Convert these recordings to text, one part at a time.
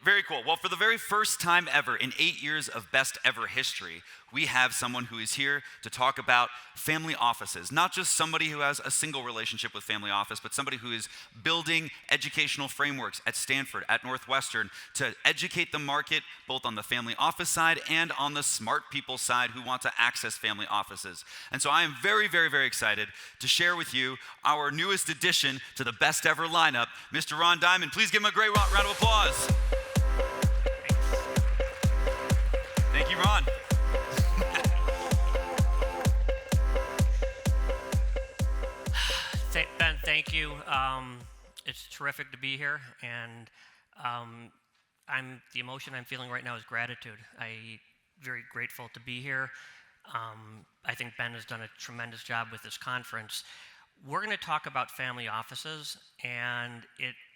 Very cool. Well, for the very first time ever in 8 years of Best Ever history, we have someone who is here to talk about family offices. Not just somebody who has a single relationship with family office, but somebody who is building educational frameworks at Stanford, at Northwestern, to educate the market both on the family office side and on the smart people side who want to access family offices. And so I am very, very, very excited to share with you our newest addition to the Best Ever lineup, Mr. Ron Diamond. Please give him a great round of applause. Thank you, Ron. Ben, thank you. It's terrific to be here, and the emotion I'm feeling right now is gratitude. I'm very grateful to be here. I think Ben has done a tremendous job with this conference. We're going to talk about family offices, and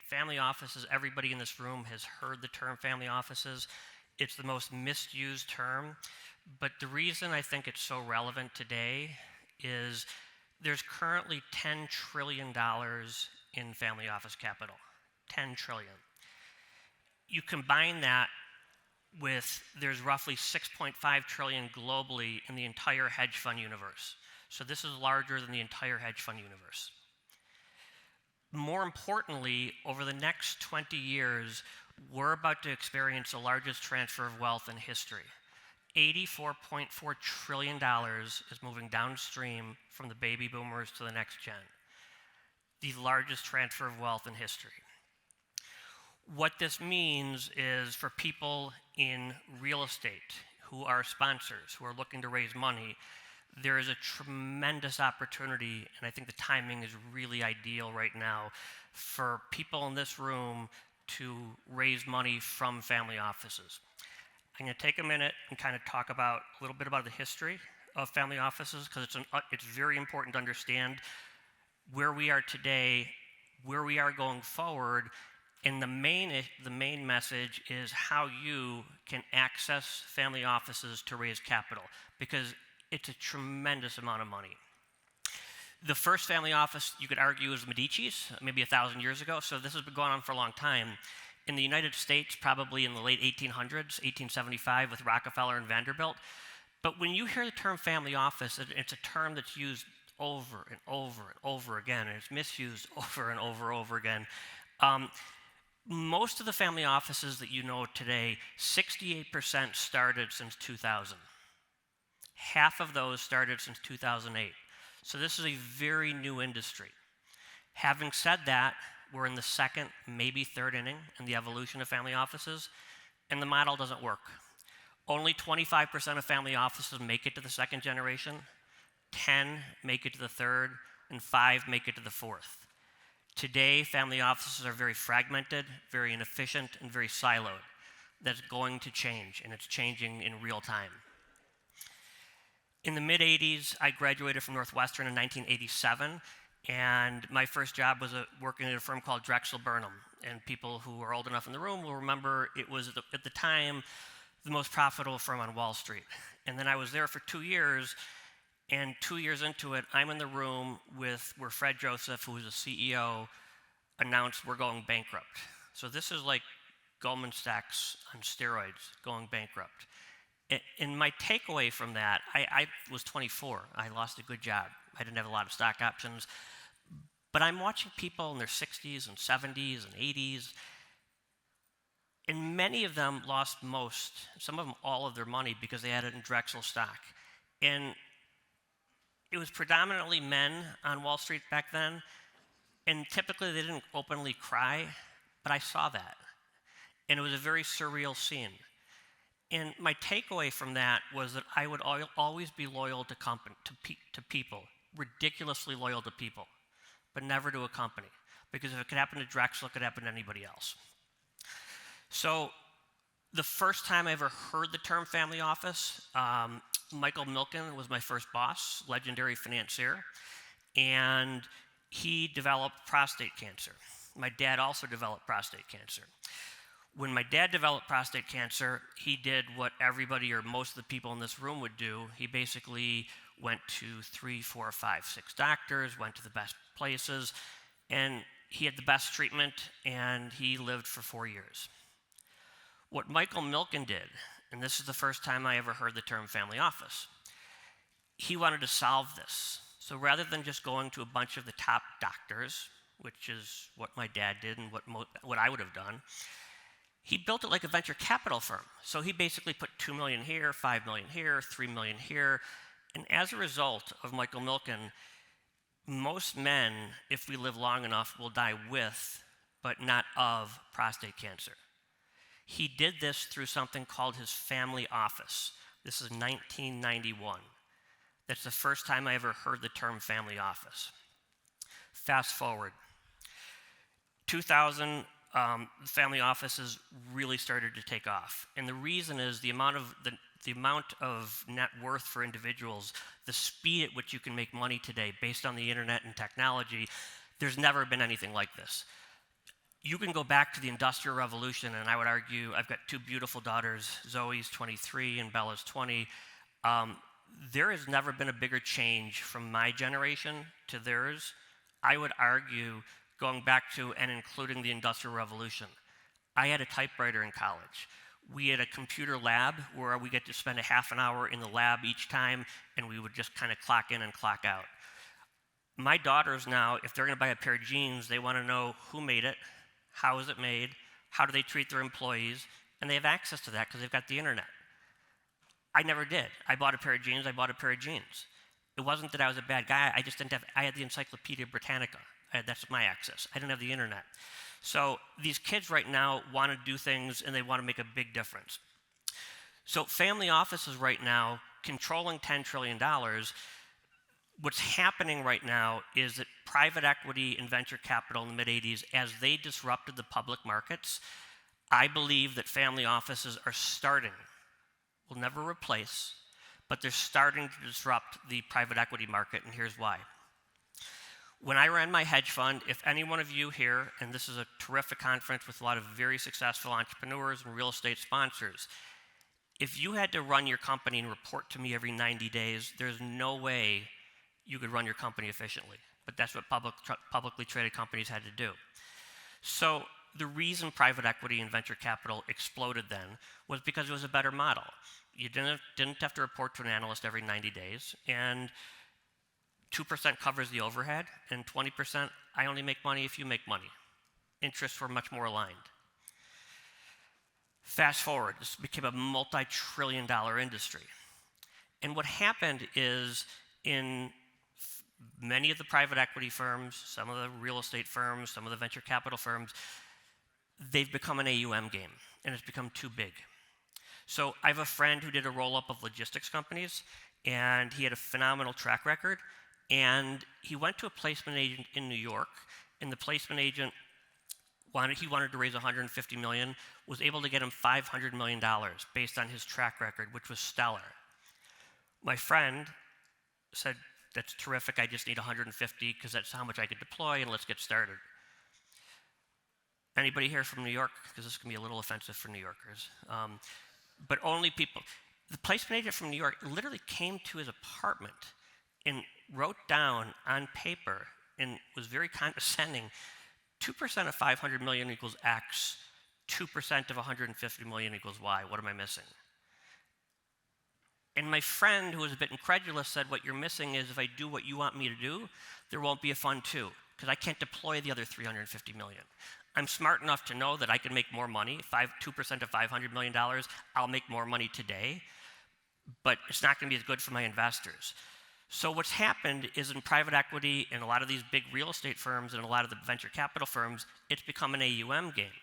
family offices, everybody in this room has heard the term family offices. It's the most misused term, but the reason I think it's so relevant today is there's currently $10 trillion in family office capital. 10 trillion. You combine that with there's roughly 6.5 trillion globally in the entire hedge fund universe. So this is larger than the entire hedge fund universe. More importantly, over the next 20 years, we're about to experience the largest transfer of wealth in history. $84.4 trillion is moving downstream from the baby boomers to the next gen. The largest transfer of wealth in history. What this means is for people in real estate who are sponsors, who are looking to raise money, there is a tremendous opportunity, and I think the timing is really ideal right now for people in this room to raise money from family offices. I'm going to take a minute and kind of talk about a little bit about the history of family offices because it's very important to understand where we are today, where we are going forward, and the main message is how you can access family offices to raise capital because it's a tremendous amount of money. The first family office, you could argue, is Medici's, maybe 1,000 years ago, so this has been going on for a long time. In the United States, probably in the late 1800s, 1875, with Rockefeller and Vanderbilt. But when you hear the term family office, it's a term that's used over and over and over again, and it's misused over and over again. Most of the family offices that you know today, 68% started since 2000. Half of those started since 2008. So this is a very new industry. Having said that, we're in the second, maybe third inning in the evolution of family offices, and the model doesn't work. Only 25% of family offices make it to the second generation, 10 make it to the third, and 5 make it to the fourth. Today, family offices are very fragmented, very inefficient, and very siloed. That's going to change, and it's changing in real time. In the mid-'80s, I graduated from Northwestern in 1987, and my first job was working at a firm called Drexel Burnham. And people who are old enough in the room will remember it was, at the time, the most profitable firm on Wall Street. And then I was there for 2 years, and 2 years into it, I'm in the room where Fred Joseph, who was the CEO, announced we're going bankrupt. So this is like Goldman Sachs on steroids going bankrupt. And my takeaway from that, I was 24. I lost a good job. I didn't have a lot of stock options. But I'm watching people in their 60s and 70s and 80s, and many of them lost most, some of them all of their money because they had it in Drexel stock. And it was predominantly men on Wall Street back then, and typically they didn't openly cry, but I saw that. And it was a very surreal scene. And my takeaway from that was that I would always be loyal to people, ridiculously loyal to people, but never to a company. Because if it could happen to Drexel, it could happen to anybody else. So the first time I ever heard the term family office, Michael Milken was my first boss, legendary financier, and he developed prostate cancer. My dad also developed prostate cancer. When my dad developed prostate cancer, he did what everybody or most of the people in this room would do. He basically went to 3, 4, 5, 6 doctors, went to the best places, and he had the best treatment, and he lived for 4 years. What Michael Milken did, and this is the first time I ever heard the term family office, he wanted to solve this. So rather than just going to a bunch of the top doctors, which is what my dad did and what I would have done, he built it like a venture capital firm. So he basically put 2 million here, 5 million here, 3 million here. And as a result of Michael Milken, most men, if we live long enough, will die with, but not of, prostate cancer. He did this through something called his family office. This is 1991. That's the first time I ever heard the term family office. Fast forward. 2000, family offices really started to take off. And the reason is the amount of net worth for individuals, the speed at which you can make money today based on the internet and technology, there's never been anything like this. You can go back to the Industrial Revolution, and I would argue, I've got two beautiful daughters, Zoe's 23 and Bella's 20. There has never been a bigger change from my generation to theirs. I would argue, going back to and including the Industrial Revolution. I had a typewriter in college. We had a computer lab where we get to spend a half an hour in the lab each time, and we would just kind of clock in and clock out. My daughters now, if they're going to buy a pair of jeans, they want to know who made it, how is it made, how do they treat their employees, and they have access to that because they've got the internet. I never did. I bought a pair of jeans, It wasn't that I was a bad guy, I had the Encyclopedia Britannica. That's my access. I didn't have the internet. So these kids right now want to do things and they want to make a big difference. So family offices right now, controlling $10 trillion, what's happening right now is that private equity and venture capital in the mid-'80s, as they disrupted the public markets, I believe that family offices are starting, will never replace, but they're starting to disrupt the private equity market, and here's why. When I ran my hedge fund, if any one of you here, and this is a terrific conference with a lot of very successful entrepreneurs and real estate sponsors, if you had to run your company and report to me every 90 days, there's no way you could run your company efficiently. But that's what publicly traded companies had to do. So the reason private equity and venture capital exploded then was because it was a better model. You didn't have to report to an analyst every 90 days, and 2% covers the overhead, and 20%, I only make money if you make money. Interests were much more aligned. Fast forward, this became a multi-trillion-dollar industry. And what happened is in many of the private equity firms, some of the real estate firms, some of the venture capital firms, they've become an AUM game, and it's become too big. So I have a friend who did a roll-up of logistics companies, and he had a phenomenal track record. And he went to a placement agent in New York, and the placement agent wanted to raise $150 million, was able to get him $500 million based on his track record, which was stellar. My friend said, "That's terrific, I just need 150 because that's how much I could deploy, and let's get started." Anybody here from New York? Because this can be a little offensive for New Yorkers. But only people. The placement agent from New York literally came to his apartment and wrote down on paper and was very condescending, 2% of 500 million equals X, 2% of 150 million equals Y. What am I missing? And my friend, who was a bit incredulous, said, "What you're missing is if I do what you want me to do, there won't be a fund two, because I can't deploy the other 350 million. I'm smart enough to know that I can make more money, 2% of $500 million, I'll make more money today, but it's not going to be as good for my investors." So what's happened is in private equity and a lot of these big real estate firms and a lot of the venture capital firms, it's become an AUM game.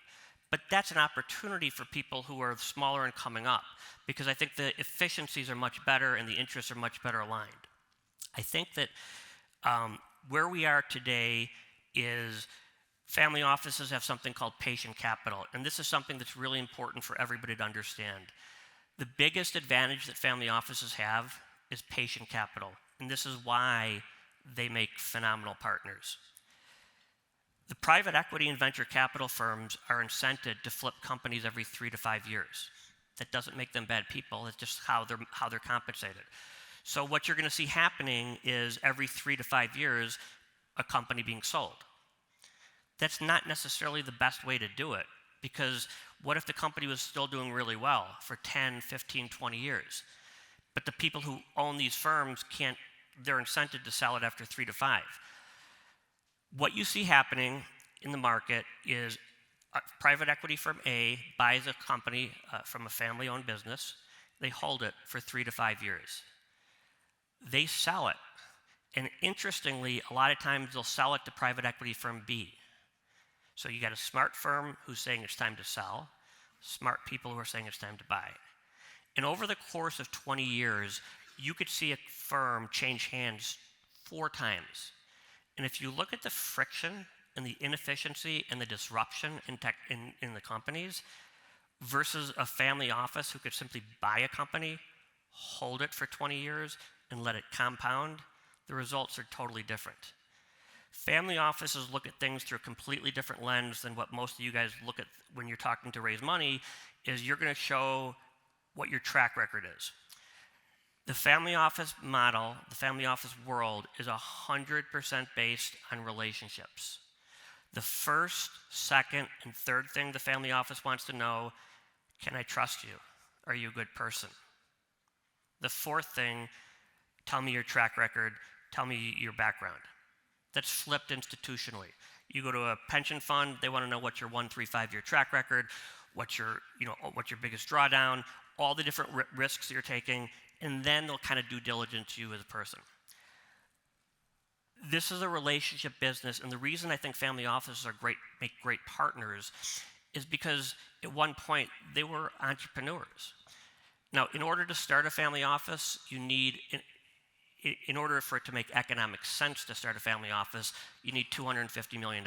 But that's an opportunity for people who are smaller and coming up, because I think the efficiencies are much better and the interests are much better aligned. I think that where we are today is family offices have something called patient capital, and this is something that's really important for everybody to understand. The biggest advantage that family offices have is patient capital, and this is why they make phenomenal partners. The private equity and venture capital firms are incented to flip companies every 3 to 5 years. That doesn't make them bad people, it's just how they're compensated. So what you're going to see happening is every 3 to 5 years, a company being sold. That's not necessarily the best way to do it, Because what if the company was still doing really well for 10, 15, 20 years? But the people who own these firms they're incented to sell it after 3 to 5. What you see happening in the market is a private equity firm A buys a company from a family-owned business. They hold it for 3 to 5 years. They sell it. And interestingly, a lot of times they'll sell it to private equity firm B. So you got a smart firm who's saying it's time to sell, smart people who are saying it's time to buy. And over the course of 20 years, you could see a firm change hands 4 times. And if you look at the friction and the inefficiency and the disruption in the companies versus a family office who could simply buy a company, hold it for 20 years, and let it compound, the results are totally different. Family offices look at things through a completely different lens than what most of you guys look at when you're talking to raise money, is you're going to show what your track record is. The family office model, the family office world, is 100% based on relationships. The first, second, and third thing the family office wants to know, can I trust you? Are you a good person? The fourth thing, tell me your track record, tell me your background. That's flipped institutionally. You go to a pension fund, they want to know what's your 1, 3, 5-year track record, what's your biggest drawdown, all the different risks that you're taking, and then they'll kind of due diligence you as a person. This is a relationship business, and the reason I think family offices make great partners is because at one point they were entrepreneurs. Now, in order to start a family office, you need, in order for it to make economic sense to start a family office, you need $250 million.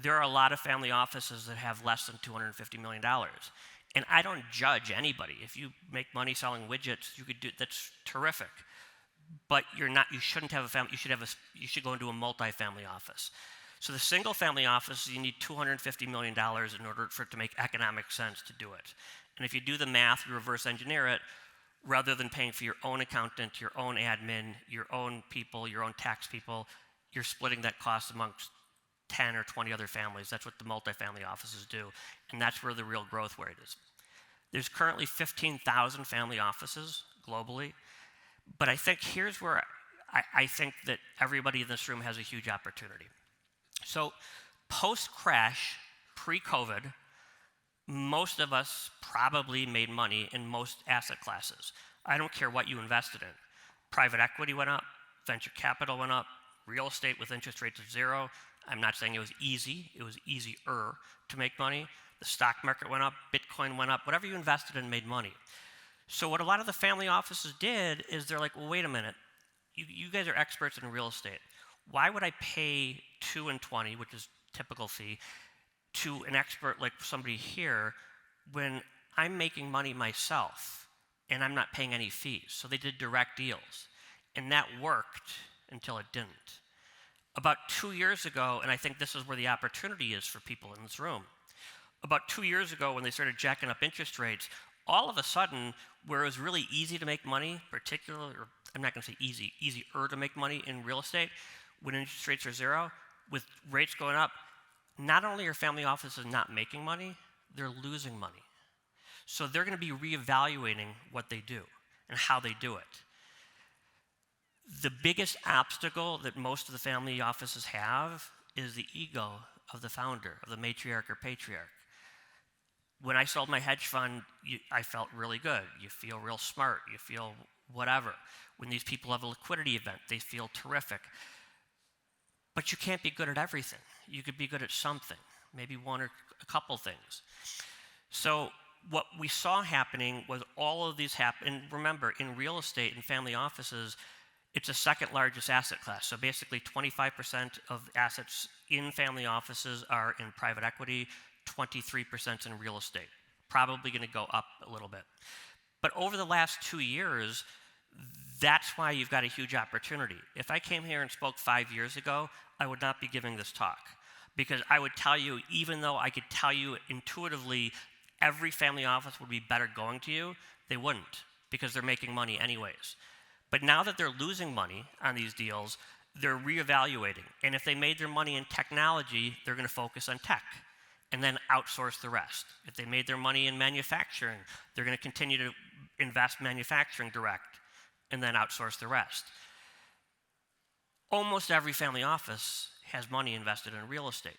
There are a lot of family offices that have less than $250 million. And I don't judge anybody. If you make money selling widgets, that's terrific. But you shouldn't have a family, you should go into a multi-family office. So the single family office, you need $250 million in order for it to make economic sense to do it. And if you do the math, you reverse engineer it, rather than paying for your own accountant, your own admin, your own people, your own tax people, you're splitting that cost amongst 10 or 20 other families. That's what the multifamily offices do, and that's where the real growth rate is. There's currently 15,000 family offices globally, but I think here's where I think that everybody in this room has a huge opportunity. So post-crash, pre-COVID, most of us probably made money in most asset classes. I don't care what you invested in. Private equity went up, venture capital went up, real estate with interest rates of 0. I'm not saying it was easy, it was easier to make money. The stock market went up, Bitcoin went up, whatever you invested in made money. So what a lot of the family offices did is they're like, well, wait a minute, you guys are experts in real estate. Why would I pay 2 and 20, which is typical fee, to an expert like somebody here when I'm making money myself and I'm not paying any fees? So they did direct deals, and that worked until it didn't. About 2 years ago, and I think this is where the opportunity is for people in this room, about 2 years ago when they started jacking up interest rates, all of a sudden, where it was really easy to make money, particularly, or I'm not going to say easy, easier to make money in real estate, when interest rates are 0, with rates going up, not only are family offices not making money, they're losing money. So they're going to be reevaluating what they do and how they do it. The biggest obstacle that most of the family offices have is the ego of the founder, of the matriarch or patriarch. When I sold my hedge fund, I felt really good. You feel real smart. You feel whatever. When these people have a liquidity event, they feel terrific. But you can't be good at everything. You could be good at something, maybe one or a couple things. So what we saw happening was all of these happen. And remember, in real estate and family offices, it's the second largest asset class. So basically 25% of assets in family offices are in private equity, 23% in real estate. Probably going to go up a little bit. But over the last 2 years, that's why you've got a huge opportunity. If I came here and spoke 5 years ago, I would not be giving this talk. Because I would tell you, even though I could tell you intuitively every family office would be better going to you, they wouldn't, because they're making money anyways. But now that they're losing money on these deals, they're reevaluating. And if they made their money in technology, they're going to focus on tech. and then outsource the rest. If they made their money in manufacturing, they're going to continue to invest manufacturing direct and then outsource the rest. Almost every family office has money invested in real estate.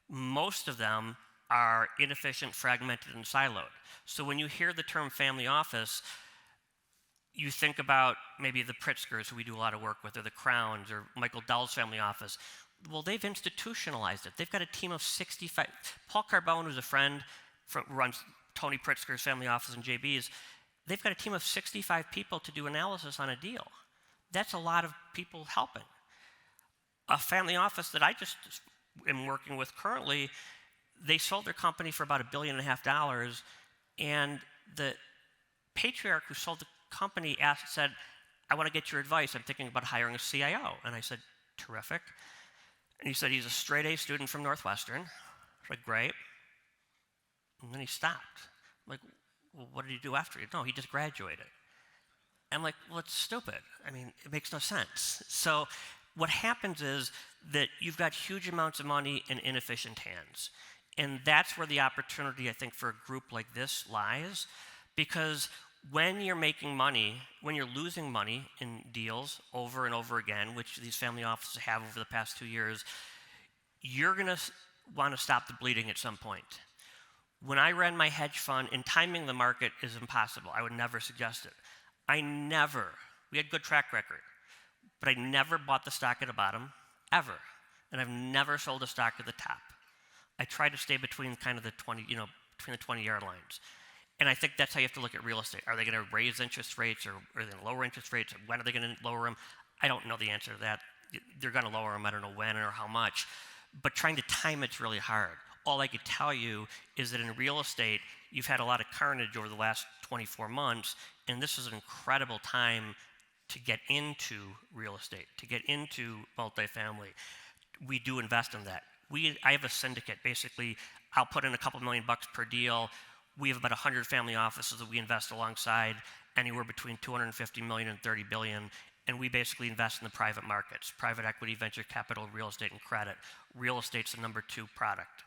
Most of them are inefficient, fragmented, and siloed. So when you hear the term family office, you think about maybe the Pritzkers, who we do a lot of work with, or the Crowns, or Michael Dell's family office. Well, they've institutionalized it. They've got a team of 65. Paul Carbone, who's a friend, runs Tony Pritzker's family office and JB's. They've got a team of 65 people to do analysis on a deal. That's a lot of people helping. A family office that I just am working with currently, they sold their company for about $1.5 billion, and the patriarch who sold the company said, I want to get your advice. I'm thinking about hiring a CIO. And I said, terrific. And he said, he's a straight A student from Northwestern. I was like, great. And then he stopped. I'm like, well, what did he do after? No, he just graduated. I'm like, well, it's stupid. I mean, it makes no sense. So what happens is that you've got huge amounts of money in inefficient hands. And that's where the opportunity, I think, for a group like this lies. Because when you're making money, when you're losing money in deals over and over again, which these family offices have over the past 2 years, you're going to want to stop the bleeding at some point. When I ran my hedge fund, and timing the market is impossible. I would never suggest it. We had good track record, but I never bought the stock at the bottom, ever. And I've never sold a stock at the top. I try to stay between kind of the 20, between the 20-yard lines. And I think that's how you have to look at real estate. Are they going to raise interest rates, or are they going to lower interest rates? When are they going to lower them? I don't know the answer to that. They're going to lower them. I don't know when or how much. But trying to time it's really hard. All I could tell you is that in real estate, you've had a lot of carnage over the last 24 months, and this is an incredible time to get into real estate, to get into multifamily. We do invest in that. I have a syndicate. Basically, I'll put in a couple $1 million per deal. We have about 100 family offices that we invest alongside, anywhere between $250 million and $30 billion. And we basically invest in the private markets, private equity, venture capital, real estate, and credit. Real estate's the number 2 product.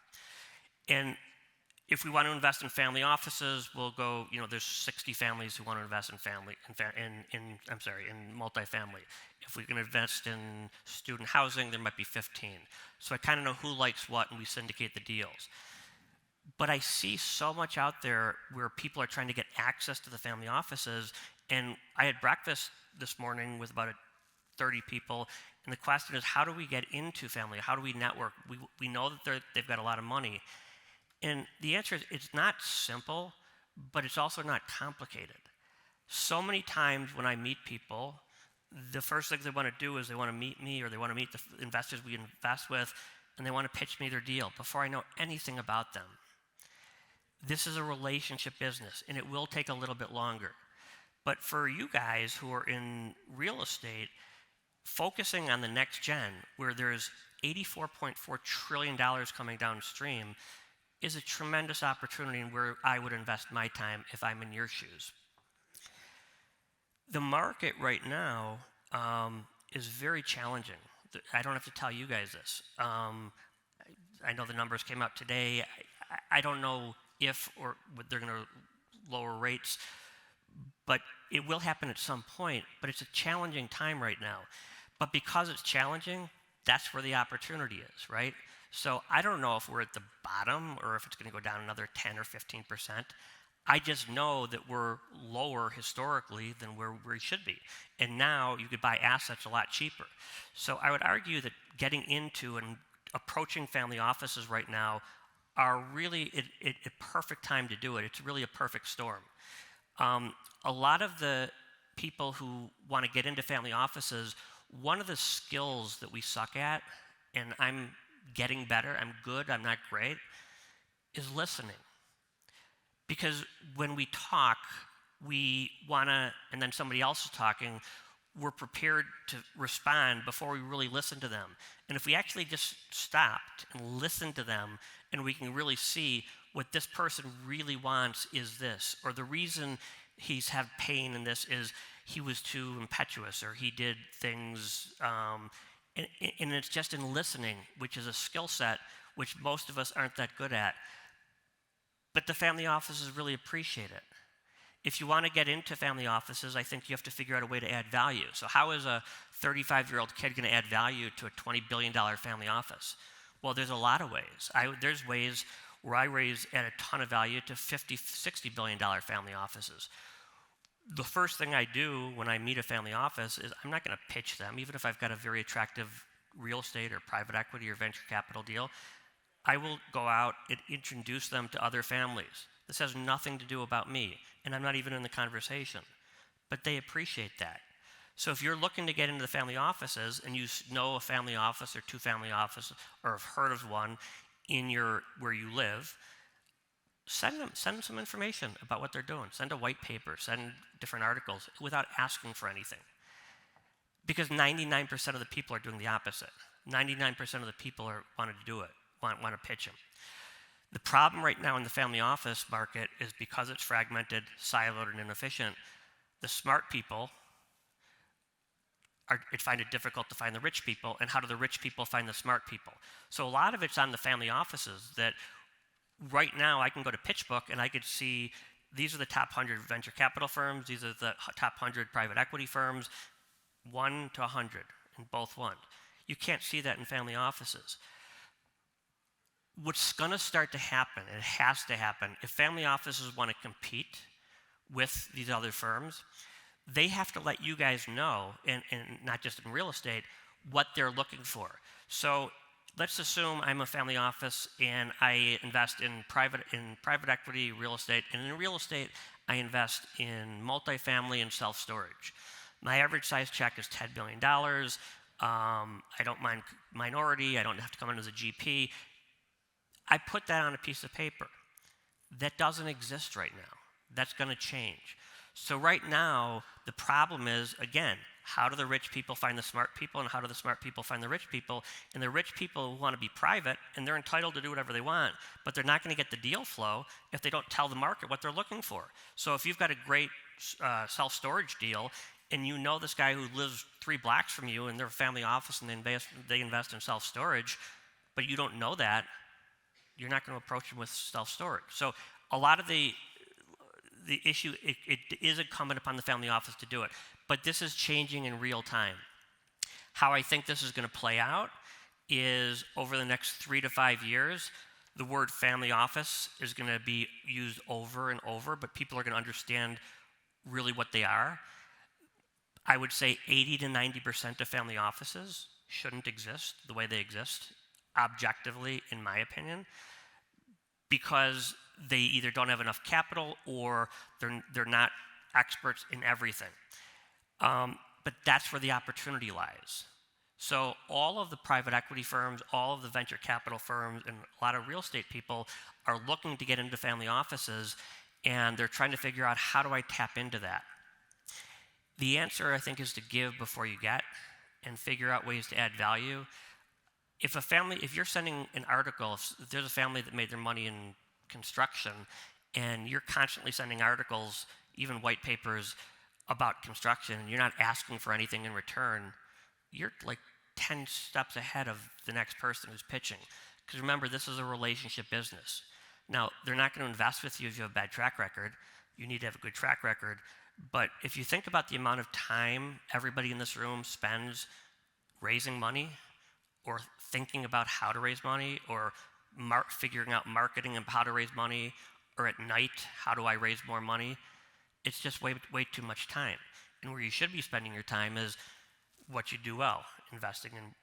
And if we want to invest in family offices, we'll go, there's 60 families who want to invest in in multifamily. If we can invest in student housing, there might be 15. So I kind of know who likes what, and we syndicate the deals. But I see so much out there where people are trying to get access to the family offices. And I had breakfast this morning with about 30 people, and the question is, how do we get into family? How do we network? We know that they've got a lot of money. And the answer is, it's not simple, but it's also not complicated. So many times when I meet people, the first thing they want to do is they want to meet me, or they want to meet the investors we invest with, and they want to pitch me their deal before I know anything about them. This is a relationship business, and it will take a little bit longer. But for you guys who are in real estate, focusing on the next gen, where there's $84.4 trillion coming downstream, is a tremendous opportunity, and where I would invest my time if I'm in your shoes. The market right now is very challenging. I don't have to tell you guys this. I know the numbers came out today. I don't know if or they're going to lower rates, but it will happen at some point. But it's a challenging time right now. But because it's challenging, that's where the opportunity is, right? So I don't know if we're at the bottom or if it's going to go down another 10 or 15%. I just know that we're lower historically than where we should be. And now you could buy assets a lot cheaper. So I would argue that getting into and approaching family offices right now are really a perfect time to do it. It's really a perfect storm. A lot of the people who want to get into family offices, one of the skills that we suck at, and I'm getting better, I'm good, I'm not great, is listening. Because when we talk, we want to, and then somebody else is talking, we're prepared to respond before we really listen to them. And if we actually just stopped and listened to them, and we can really see what this person really wants is this, or the reason he's had pain in this is he was too impetuous, or he did things, and it's just in listening, which is a skill set which most of us aren't that good at. But the family offices really appreciate it. If you want to get into family offices, I think you have to figure out a way to add value. So how is a 35-year-old kid going to add value to a $20 billion family office? Well, there's a lot of ways. There's ways where I add a ton of value to $50, $60 billion family offices. The first thing I do when I meet a family office is I'm not going to pitch them, even if I've got a very attractive real estate or private equity or venture capital deal. I will go out and introduce them to other families. This has nothing to do about me, and I'm not even in the conversation. But they appreciate that. So if you're looking to get into the family offices and you know a family office or two family offices or have heard of one where you live, send them some information about what they're doing. Send a white paper, send different articles without asking for anything. Because 99% of the people are doing the opposite. 99% of the people want to do it, want to pitch them. The problem right now in the family office market is because it's fragmented, siloed, and inefficient, the smart people find it difficult to find the rich people, and how do the rich people find the smart people? So a lot of it's on the family offices that right now I can go to PitchBook and I could see these are the top 100 venture capital firms, these are the top 100 private equity firms, 1 to 100, and both won. You can't see that in family offices. What's going to start to happen, and it has to happen, if family offices want to compete with these other firms, they have to let you guys know, and not just in real estate, what they're looking for. So let's assume I'm a family office and I invest in private equity, real estate, and in real estate, I invest in multifamily and self-storage. My average size check is $10 billion. I don't mind minority. I don't have to come in as a GP. I put that on a piece of paper. That doesn't exist right now. That's going to change. So right now, the problem is, again, how do the rich people find the smart people, and how do the smart people find the rich people? And the rich people want to be private, and they're entitled to do whatever they want, but they're not going to get the deal flow if they don't tell the market what they're looking for. So if you've got a great self-storage deal, and you know this guy who lives 3 blocks from you, and they're a family office, and they invest in self-storage, but you don't know that, you're not going to approach them with self-storage. So a lot of the issue, it is incumbent upon the family office to do it. But this is changing in real time. How I think this is going to play out is over the next 3 to 5 years, the word family office is going to be used over and over, but people are going to understand really what they are. I would say 80 to 90% of family offices shouldn't exist the way they exist, objectively, in my opinion, because they either don't have enough capital or they're not experts in everything. But that's where the opportunity lies. So all of the private equity firms, all of the venture capital firms, and a lot of real estate people are looking to get into family offices, and they're trying to figure out, how do I tap into that? The answer, I think, is to give before you get and figure out ways to add value. If you're sending an article, if there's a family that made their money in construction, and you're constantly sending articles, even white papers, about construction, and you're not asking for anything in return, you're like 10 steps ahead of the next person who's pitching. Because remember, this is a relationship business. Now, they're not going to invest with you if you have a bad track record. You need to have a good track record. But if you think about the amount of time everybody in this room spends raising money, or thinking about how to raise money, or figuring out marketing and how to raise money, or at night, how do I raise more money? It's just way too much time. And where you should be spending your time is what you do well: investing in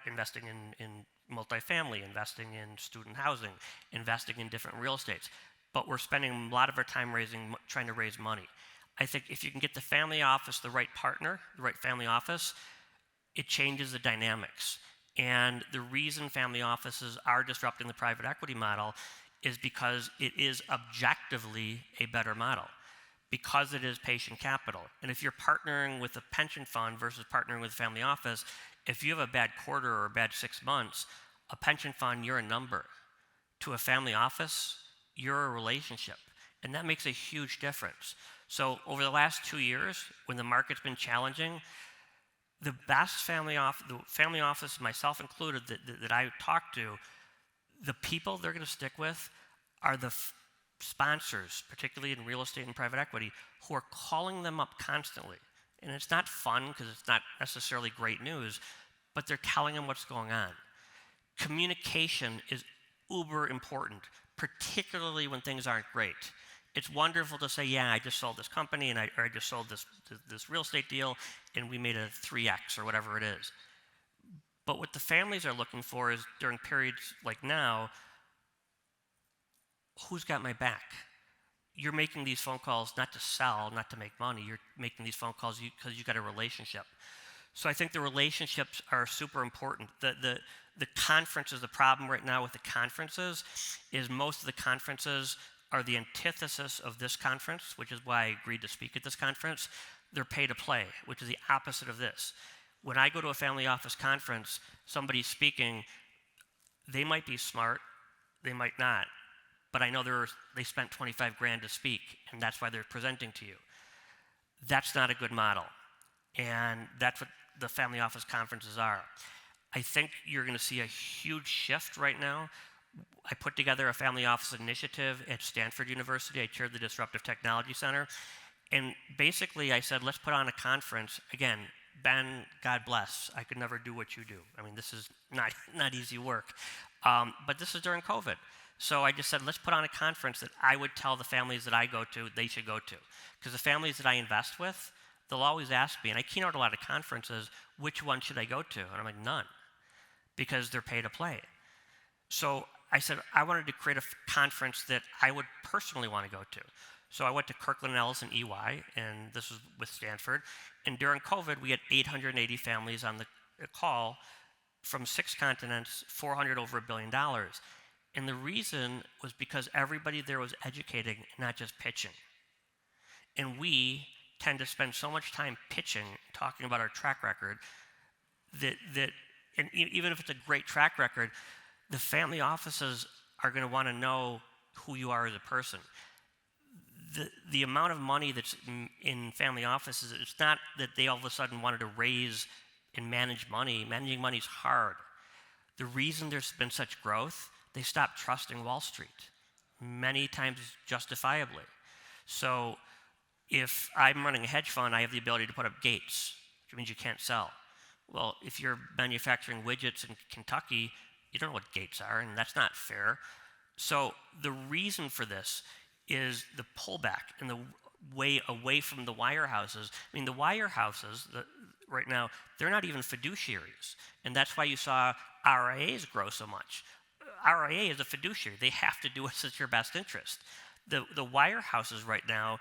investing in multifamily, investing in student housing, investing in different real estates. But we're spending a lot of our time trying to raise money. I think if you can get the family office the right partner, the right family office, it changes the dynamics. And the reason family offices are disrupting the private equity model is because it is objectively a better model, because it is patient capital. And if you're partnering with a pension fund versus partnering with a family office, if you have a bad quarter or a bad 6 months, a pension fund, you're a number. To a family office, you're a relationship. And that makes a huge difference. So over the last 2 years, when the market's been challenging, the family office, myself included, that I talked to, The people they're going to stick with are the sponsors, particularly in real estate and private equity, who are calling them up constantly. And it's not fun because it's not necessarily great news, but they're telling them what's going on. Communication is uber important, particularly when things aren't great. It's wonderful to say, yeah, I just sold this company or I just sold this real estate deal and we made a 3X or whatever it is. But what the families are looking for is during periods like now, who's got my back? You're making these phone calls not to sell, not to make money. You're making these phone calls because you got a relationship. So I think the relationships are super important. The conferences, the problem right now with the conferences is most of the conferences are the antithesis of this conference, which is why I agreed to speak at this conference. They're pay to play, which is the opposite of this. When I go to a family office conference, somebody's speaking, they might be smart, they might not, but I know they spent 25 grand to speak, and that's why they're presenting to you. That's not a good model, and that's what the family office conferences are. I think you're going to see a huge shift right now. I put together a family office initiative at Stanford University. I chaired the Disruptive Technology Center, and basically I said, let's put on a conference. Again, Ben, God bless, I could never do what you do. I mean, this is not easy work, but this is during COVID. So I just said, let's put on a conference that I would tell the families that I go to they should go to. Because the families that I invest with, they'll always ask me, and I keynote a lot of conferences, which one should I go to? And I'm like, none, because they're pay to play. So I said, I wanted to create a conference that I would personally want to go to. So I went to Kirkland & Ellis and EY, and this was with Stanford. And during COVID, we had 880 families on the call from 6 continents, 400 over $1 billion. And the reason was because everybody there was educating, not just pitching. And we tend to spend so much time pitching, talking about our track record, that and even if it's a great track record, the family offices are going to want to know who you are as a person. The amount of money that's in family offices, it's not that they all of a sudden wanted to raise and manage money. Managing money is hard. The reason there's been such growth, they stopped trusting Wall Street, many times justifiably. So if I'm running a hedge fund, I have the ability to put up gates, which means you can't sell. Well, if you're manufacturing widgets in Kentucky, you don't know what gates are, and that's not fair. So the reason for this is the pullback and the way away from the wirehouses. I mean, the wirehouses, right now, they're not even fiduciaries. And that's why you saw RIAs grow so much. RIA is a fiduciary. They have to do what's in your best interest. The wirehouses right now,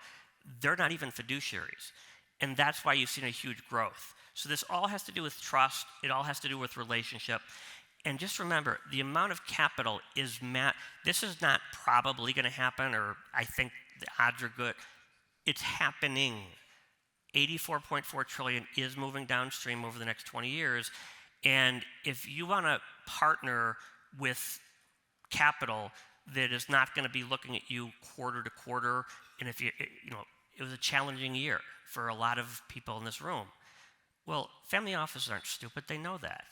they're not even fiduciaries. And that's why you've seen a huge growth. So this all has to do with trust. It all has to do with relationship. And just remember, the amount of capital is this is not probably going to happen, or I think the odds are good. It's happening. $84.4 trillion is moving downstream over the next 20 years. And if you want to partner with capital that is not going to be looking at you quarter to quarter, and if it was a challenging year for a lot of people in this room. Well, family offices aren't stupid. They know that.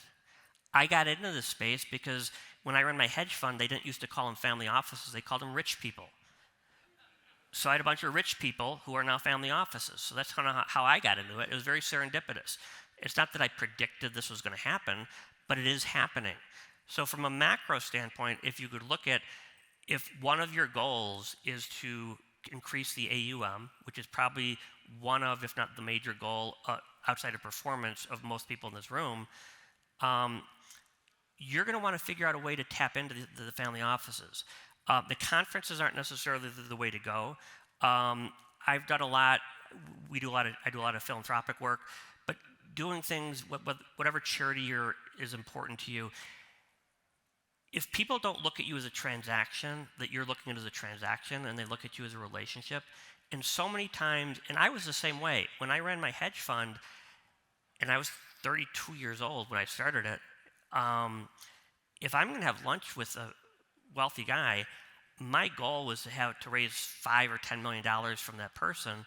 I got into this space because when I ran my hedge fund, they didn't used to call them family offices. They called them rich people. So I had a bunch of rich people who are now family offices. So that's kind of how I got into it. It was very serendipitous. It's not that I predicted this was going to happen, but it is happening. So from a macro standpoint, if you could look at if one of your goals is to increase the AUM, which is probably one of, if not the major goal outside of performance of most people in this room, you're going to want to figure out a way to tap into the family offices. The conferences aren't necessarily the way to go. I've done a lot. I do a lot of philanthropic work, but doing things, whatever charity is important to you. If people don't look at you as a transaction, that you're looking at it as a transaction, and they look at you as a relationship, and so many times, and I was the same way. When I ran my hedge fund, and I was 32 years old when I started it, if I'm going to have lunch with a wealthy guy, my goal was to raise $5 or $10 million from that person,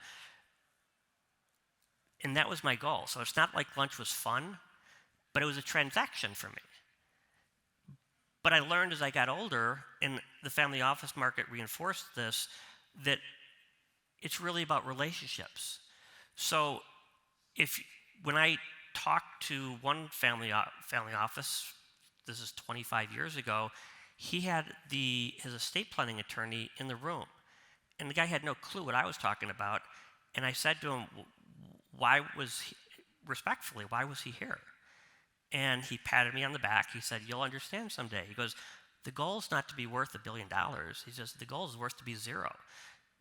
and that was my goal. So it's not like lunch was fun, but it was a transaction for me. But I learned as I got older, and the family office market reinforced this, that it's really about relationships. So when I talked to one family office, this is 25 years ago, he had his estate planning attorney in the room. And the guy had no clue what I was talking about. And I said to him, respectfully, why was he here? And he patted me on the back. He said, you'll understand someday. He goes, the goal is not to be worth $1 billion. He says, the goal is worth to be zero.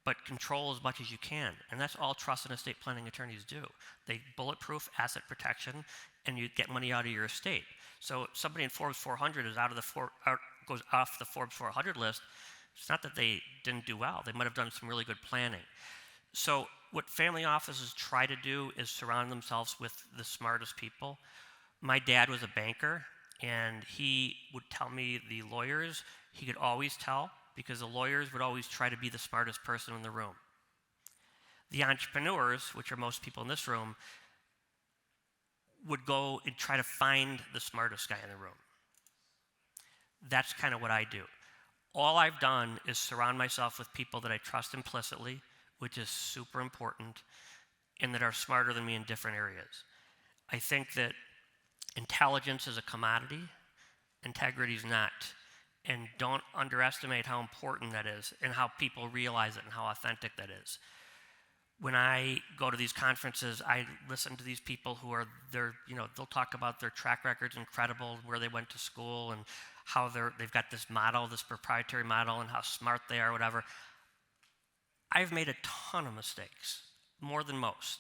But control as much as you can. And that's all trust and estate planning attorneys do. They bulletproof asset protection, and you get money out of your estate. So if somebody in Forbes 400 goes off the Forbes 400 list, it's not that they didn't do well. They might have done some really good planning. So what family offices try to do is surround themselves with the smartest people. My dad was a banker, and he would tell me the lawyers he could always tell, because the lawyers would always try to be the smartest person in the room. The entrepreneurs, which are most people in this room, would go and try to find the smartest guy in the room. That's kind of what I do. All I've done is surround myself with people that I trust implicitly, which is super important, and that are smarter than me in different areas. I think that intelligence is a commodity, integrity is not. And don't underestimate how important that is and how people realize it and how authentic that is. When I go to these conferences, I listen to these people who are, they'll talk about their track records, incredible, where they went to school and how they've got this model, this proprietary model, and how smart they are, whatever. I've made a ton of mistakes, more than most.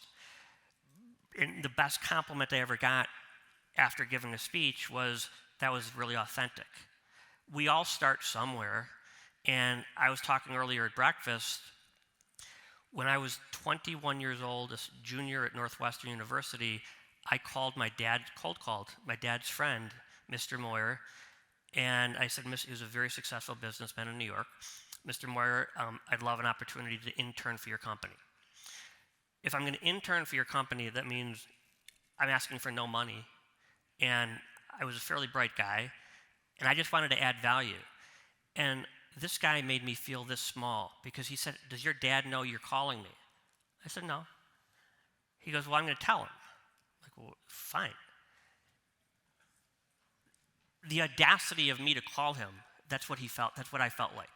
And the best compliment I ever got after giving a speech was, that was really authentic. We all start somewhere, and I was talking earlier at breakfast, when I was 21 years old, a junior at Northwestern University, I cold called my dad's friend, Mr. Moyer, and I said, he was a very successful businessman in New York. Mr. Moyer, I'd love an opportunity to intern for your company. If I'm gonna intern for your company, that means I'm asking for no money, and I was a fairly bright guy, and I just wanted to add value. And this guy made me feel this small because he said, does your dad know you're calling me? I said, no. He goes, well, I'm going to tell him. I'm like, well, fine. The audacity of me to call him, that's what he felt, that's what I felt like.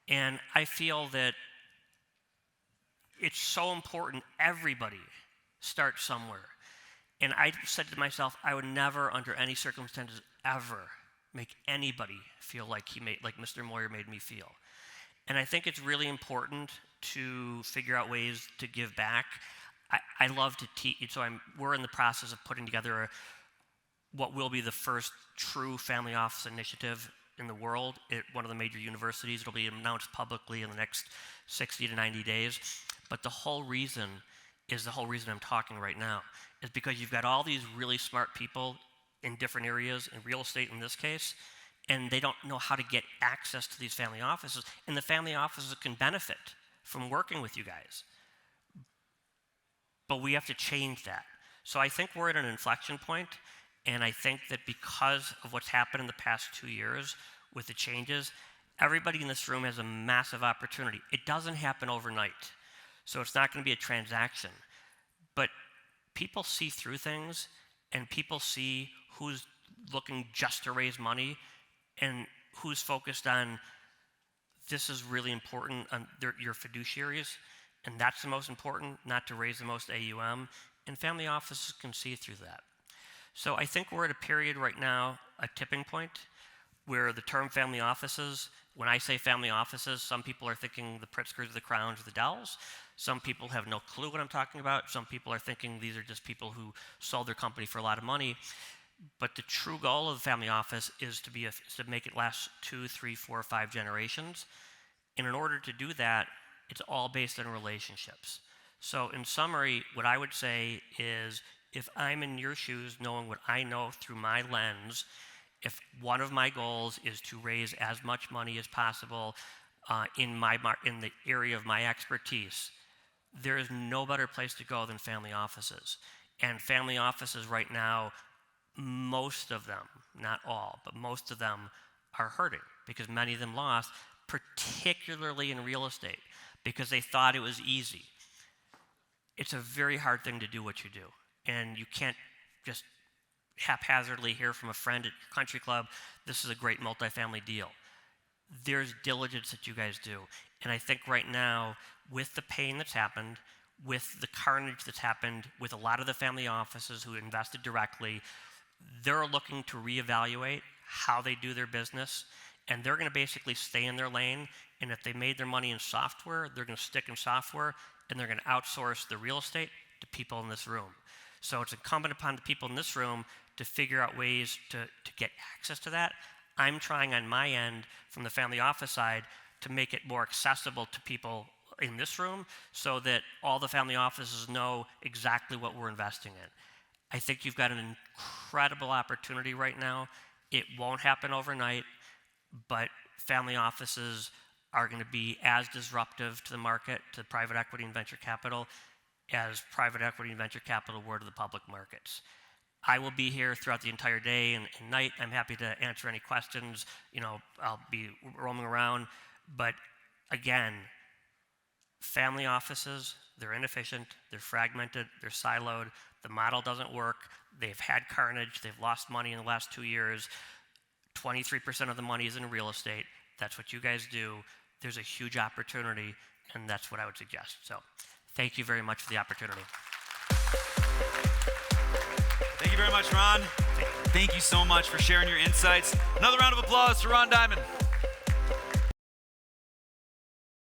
And I feel that it's so important everybody starts somewhere. And I said to myself, I would never, under any circumstances, ever make anybody feel like Mr. Moyer made me feel. And I think it's really important to figure out ways to give back. I love to teach, so we're in the process of putting together what will be the first true family office initiative in the world at one of the major universities. It'll be announced publicly in the next 60 to 90 days. But the whole reason I'm talking right now, is because you've got all these really smart people in different areas, in real estate in this case, and they don't know how to get access to these family offices, and the family offices can benefit from working with you guys. But we have to change that. So I think we're at an inflection point, and I think that because of what's happened in the past 2 years with the changes, everybody in this room has a massive opportunity. It doesn't happen overnight, so it's not going to be a transaction. But people see through things, and people see who's looking just to raise money and who's focused on, this is really important, on your fiduciaries, and that's the most important, not to raise the most AUM, and family offices can see through that. So I think we're at a period right now, a tipping point, where the term family offices, when I say family offices, some people are thinking the Pritzkers, the Crowns, the Dells. Some people have no clue what I'm talking about. Some people are thinking these are just people who sold their company for a lot of money. But the true goal of the family office is to make it last 2, 3, 4, 5 generations. And in order to do that, it's all based on relationships. So in summary, what I would say is, if I'm in your shoes, knowing what I know through my lens, if one of my goals is to raise as much money as possible in the area of my expertise, there is no better place to go than family offices. And family offices right now, most of them, not all, but most of them are hurting because many of them lost, particularly in real estate, because they thought it was easy. It's a very hard thing to do what you do, and you can't just haphazardly hear from a friend at your country club, this is a great multifamily deal. There's diligence that you guys do, and I think right now, with the pain that's happened, with the carnage that's happened, with a lot of the family offices who invested directly, they're looking to reevaluate how they do their business, and they're going to basically stay in their lane, and if they made their money in software, they're going to stick in software, and they're going to outsource the real estate to people in this room. So it's incumbent upon the people in this room to figure out ways to get access to that. I'm trying on my end, from the family office side, to make it more accessible to people in this room so that all the family offices know exactly what we're investing in. I think you've got an incredible opportunity right now. It won't happen overnight, but family offices are going to be as disruptive to the market, to private equity and venture capital, as private equity and venture capital were to the public markets. I will be here throughout the entire day and night. I'm happy to answer any questions. I'll be roaming around. But again, family offices, they're inefficient, they're fragmented, they're siloed, the model doesn't work, they've had carnage, they've lost money in the last 2 years, 23% of the money is in real estate. That's what you guys do. There's a huge opportunity, and that's what I would suggest. So thank you very much for the opportunity. Thank you very much, Ron. Thank you so much for sharing your insights. Another round of applause for Ron Diamond.